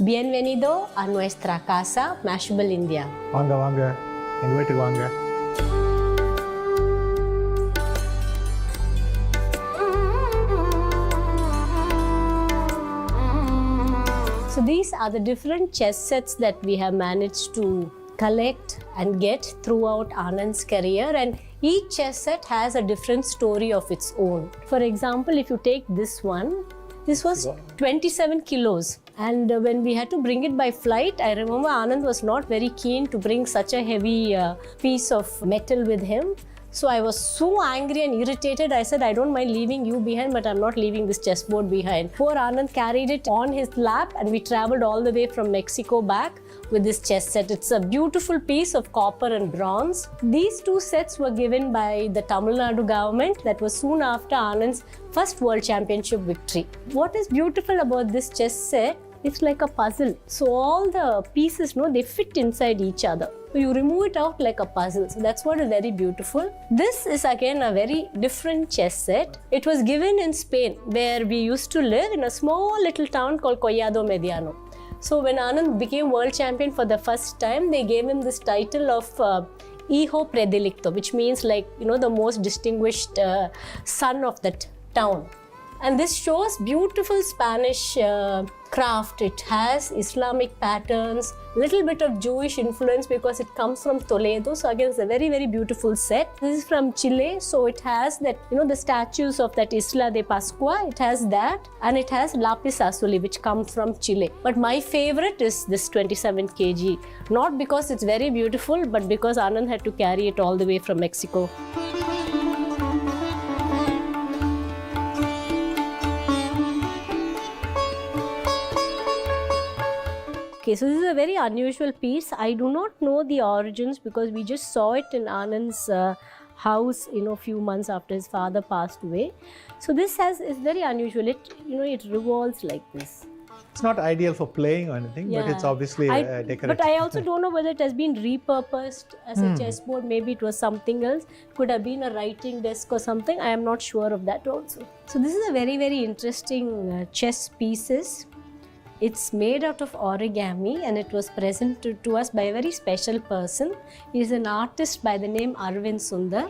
Bienvenido a nuestra casa, Mashable India. வாங்க வாங்க எங்க வீட்டுக்கு வாங்க. So these are the different chess sets that we have managed to collect and get throughout Anand's career, and each chess set has a different story of its own. For example, if you take this one, this was 27 kilos, and when we had to bring it by flight, I remember Anand was not very keen to bring such a heavy piece of metal with him. So I was so angry and irritated. I said, I don't mind leaving you behind, but I'm not leaving this chessboard behind. Poor Anand carried it on his lap, and we traveled all the way from Mexico back with this chess set. It's a beautiful piece of copper and bronze. These two sets were given by the Tamil Nadu government. That was soon after Anand's first World Championship victory. What is beautiful about this chess set, it's like a puzzle. So all the pieces, they fit inside each other. So you remove it out like a puzzle. So that's what is very beautiful. This is again a very different chess set. It was given in Spain, where we used to live in a small little town called Collado Mediano. So when Anand became world champion for the first time, they gave him this title of Hijo Predilecto, which means the most distinguished son of that town. And this shows beautiful Spanish craft. It has Islamic patterns, little bit of Jewish influence because it comes from Toledo. So again, it's a very, very beautiful set. This is from Chile. So it has that, the statues of that Isla de Pascua. It has that, and it has lapis lazuli, which comes from Chile. But my favorite is this 27 kg. Not because it's very beautiful, but because Anand had to carry it all the way from Mexico. Okay, so this is a very unusual piece. I do not know the origins because we just saw it in Anand's house, a few months after his father passed away. So this is very unusual. It revolves like this. It's not ideal for playing or anything, but it's obviously decorative. But I also don't know whether it has been repurposed as a chessboard. Maybe it was something else. Could have been a writing desk or something. I am not sure of that also. So this is a very, very interesting chess pieces. It's made out of origami, and it was presented to us by a very special person. He is an artist by the name Arvind Sundar.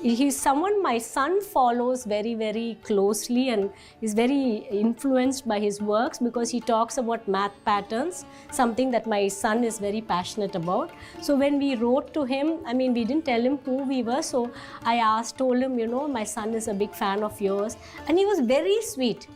He's someone my son follows very, very closely, and is very influenced by his works because he talks about math patterns, something that my son is very passionate about. So when we wrote to him, we didn't tell him who we were. So I told him, my son is a big fan of yours, and he was very sweet.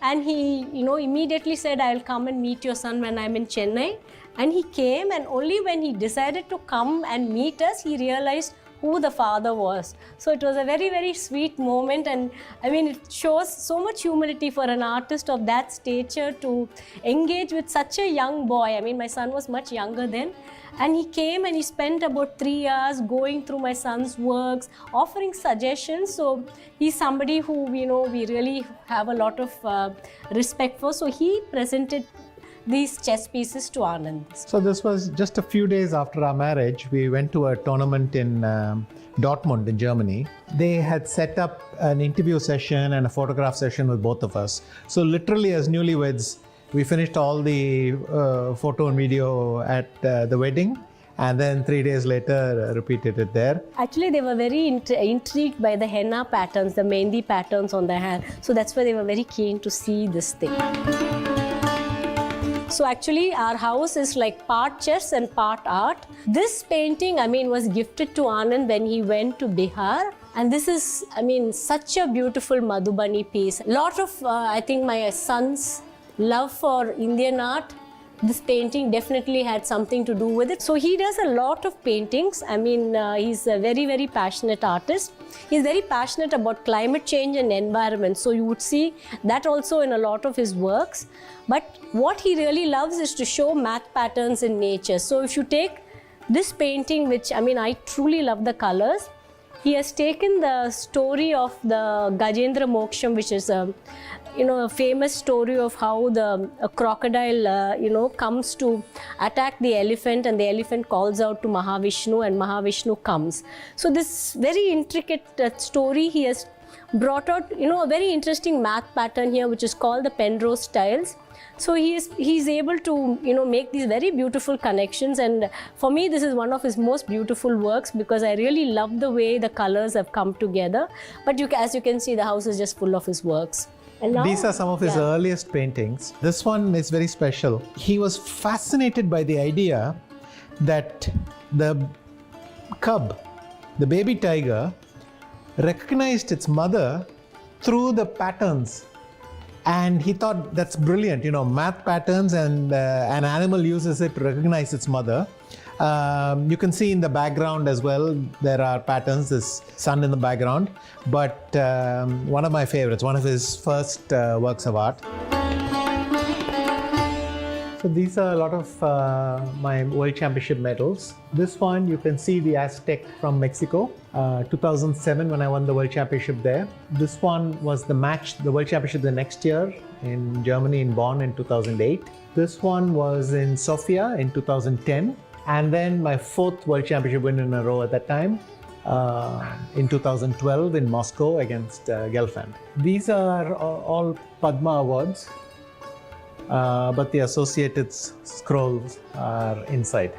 And he, immediately said, I'll come and meet your son when I'm in Chennai. And he came, and only when he decided to come and meet us, he realized who the father was. So it was a very, very sweet moment, and it shows so much humility for an artist of that stature to engage with such a young boy. My son was much younger then, and he came and he spent about 3 hours going through my son's works, offering suggestions. So he's somebody who we really have a lot of respect for. So he presented these chess pieces to Anand. So this was just a few days after our marriage. We went to a tournament in Dortmund in Germany. They had set up an interview session and a photograph session with both of us. So literally as newlyweds, we finished all the photo and video at the wedding, and then 3 days later repeated it there. Actually, they were very intrigued by the henna patterns, the mehndi patterns on their hand. So that's why they were very keen to see this thing. So actually our house is like part chess and part art. This painting, was gifted to Anand when he went to Bihar. And this is, such a beautiful Madhubani piece. Lot of, I think my son's love for Indian art, this painting definitely had something to do with it. So he does a lot of paintings. He's a very, very passionate artist. He's very passionate about climate change and environment. So you would see that also in a lot of his works. But what he really loves is to show math patterns in nature. So if you take this painting, which I truly love the colors, he has taken the story of the Gajendra Moksham, which is a famous story of how a crocodile comes to attack the elephant, and the elephant calls out to Mahavishnu, and Mahavishnu comes. So this very intricate story he has brought out, a very interesting math pattern here, which is called the Penrose tiles. So he's able to, make these very beautiful connections. And for me, this is one of his most beautiful works because I really love the way the colors have come together. But as you can see, the house is just full of his works. And now, these are some of his earliest paintings. This one is very special. He was fascinated by the idea that the cub, the baby tiger, recognized its mother through the patterns. And he thought that's brilliant, math patterns, and an animal uses it to recognize its mother. You can see in the background as well, there are patterns, this sun in the background. But one of my favorites, one of his first works of art. So these are a lot of my World Championship medals. This one, you can see the Aztec from Mexico, 2007 when I won the World Championship there. This one was the World Championship the next year in Germany, in Bonn in 2008. This one was in Sofia in 2010. And then my fourth World Championship win in a row at that time, in 2012 in Moscow against Gelfand. These are all Padma Awards. But the associated scrolls are inside.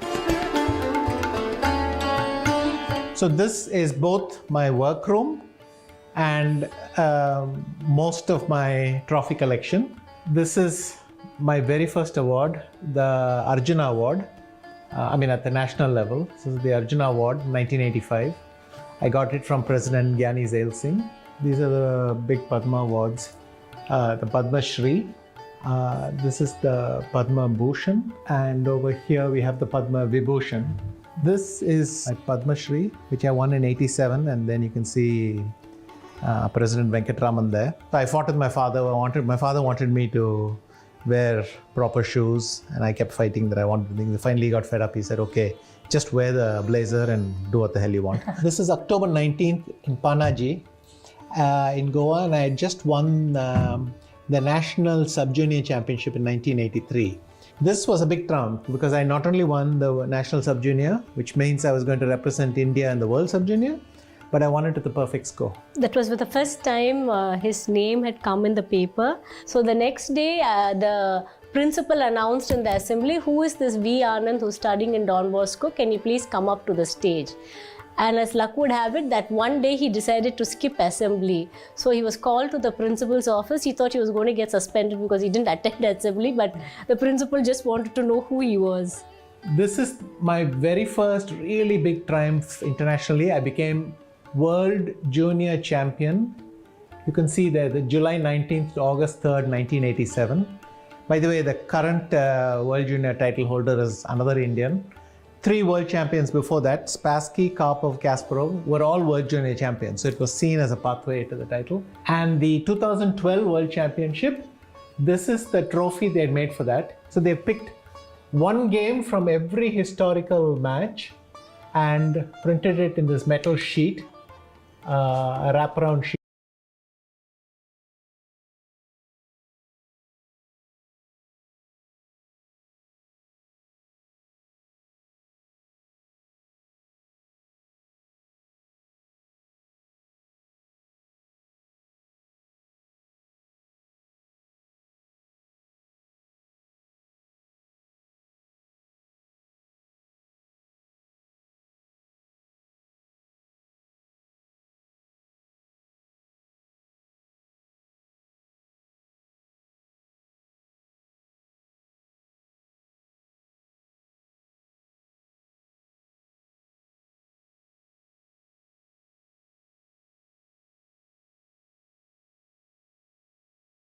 So this is both my workroom and most of my trophy collection. This is my very first award, the Arjuna Award. At the national level. This is the Arjuna Award, 1985. I got it from President Gyani Zail Singh. These are the big Padma Awards. The Padma Shri. This is the Padma Bhushan, and over here we have the Padma Vibhushan. This is my Padma Shri, which I won in '87, and then you can see President Venkatraman there. So I fought with my father. My father wanted me to wear proper shoes, and I kept fighting that I wanted things. Finally he got fed up. He said, okay, just wear the blazer and do what the hell you want. This is October 19th in Panaji in Goa, and I had just won the National Sub-Junior Championship in 1983. This was a big triumph because I not only won the National Sub-Junior, which means I was going to represent India in the World Sub-Junior, but I won it with the perfect score. That was the first time his name had come in the paper. So the next day, the principal announced in the assembly, who is this V. Anand who's studying in Don Bosco? Can you please come up to the stage? And as luck would have it, that one day he decided to skip assembly. So he was called to the principal's office. He thought he was going to get suspended because he didn't attend assembly, but the principal just wanted to know who he was. This is my very first really big triumph internationally. I became World Junior Champion. You can see there, the July 19th to August 3rd, 1987. By the way, the current World Junior title holder is another Indian. 3 world champions before that, Spassky, Karpov, Kasparov, were all World Junior champions. So it was seen as a pathway to the title. And the 2012 World Championship, this is the trophy they had made for that. So they picked one game from every historical match and printed it in this metal sheet, a wraparound sheet.